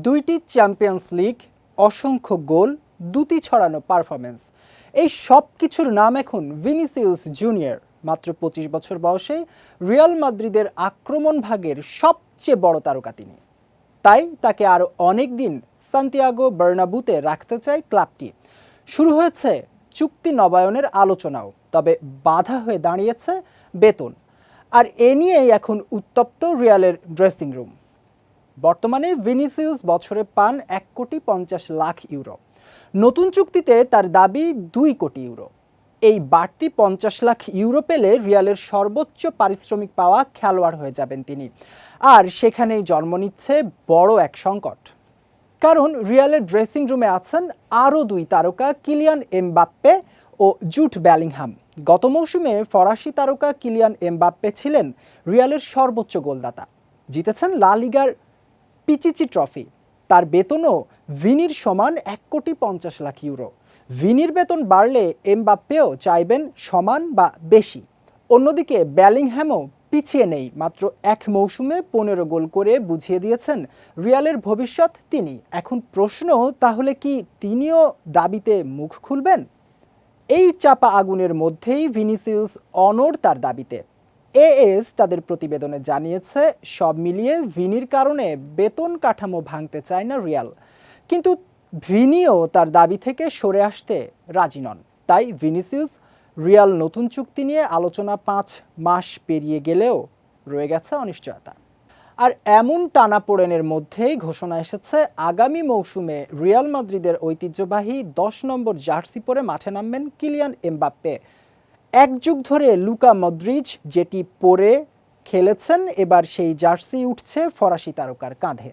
দুইটি champions league, অসংখ্য গোল, দুটি ছড়ানো পারফরমেন্স, এই সব কিছুর নাম এখন ভিনিসিউস জুনিয়র। মাত্র ২৫ বছর বয়সে রিয়াল মাদ্রিদের আক্রমণ ভাগের সবচেয়ে বড় তারকা তিনি। তাই তাকে আরও অনেক দিন সান্তিয়াগো বার্নাব্যুতে রাখতে চায় ক্লাবটি। শুরু হয়েছে চুক্তি নবায়নের আলোচনাও, তবে বাধা হয়ে দাঁড়িয়েছে বেতন। আর এ নিয়েই এখন উত্তপ্ত রিয়ালের ড্রেসিং রুম। বর্তমানে ভিনিসিউস বছরে পান ১,৫০,০০,০০০ ইউরো। নতুন চুক্তিতে তার দাবি ২ কোটি ইউরো। এই বাড়তি ৫০ লাখ ইউরো পেলে রিয়ালের সর্বোচ্চ পারিশ্রমিক পাওয়া খেলোয়াড় হয়ে যাবেন তিনি। আর সেখানেই জন্ম নিচ্ছে বড় এক সংকট। কারণ রিয়ালের ড্রেসিং রুমে আছেন আরও ২ তারকা, কিলিয়ান এমবাপ্পে ও জুট বেলিংহাম। গত মৌসুমে ফরাসি তারকা কিলিয়ান এমবাপ্পে ছিলেন রিয়ালের সর্বোচ্চ গোলদাতা, জিতেছেন লা লিগার পিচিচি ট্রফি। তার বেতনও ভিনির সমান ১,৫০,০০,০০০ ইউরো। ভিনির বেতন বাড়লে এমবাপ্পেও চাইবেন সমান বা বেশি। অন্যদিকে বেলিংহ্যামও পিছিয়ে নেই, মাত্র এক মৌসুমে ১৫ গোল করে বুঝিয়ে দিয়েছেন রিয়ালের ভবিষ্যৎ তিনি। এখন প্রশ্ন, তাহলে কি তিনিও দাবিতে মুখ খুলবেন? এই চাপা আগুনের মধ্যেই ভিনিসিউস অনড় তার দাবিতে। এএস তাদের প্রতিবেদনে জানিয়েছে, সব মিলিয়ে ভিনির কারণে বেতন কাঠামো ভাঙতে চায় না রিয়াল, কিন্তু ভিনিও তার দাবি থেকে সরে আসতে রাজি নন। তাই ভিনিসিউস রিয়াল নতুন চুক্তি নিয়ে আলোচনা ৫ মাস পেরিয়ে গেলেও রয়ে গেছে অনিশ্চয়তা। আর এমন টানাপোড়েনের মধ্যেই ঘোষণা এসেছে, আগামী মৌসুমে রিয়াল মাদ্রিদের ঐতিহ্যবাহী ১০ নম্বর জার্সি পরে মাঠে নামবেন কিলিয়ান এমবাপ্পে। এক যুগ ধরে লুকা মদ্রিচ যেটি পরে খেলেছেন, এবার সেই জার্সি উঠছে ফরাসি তারকার কাঁধে।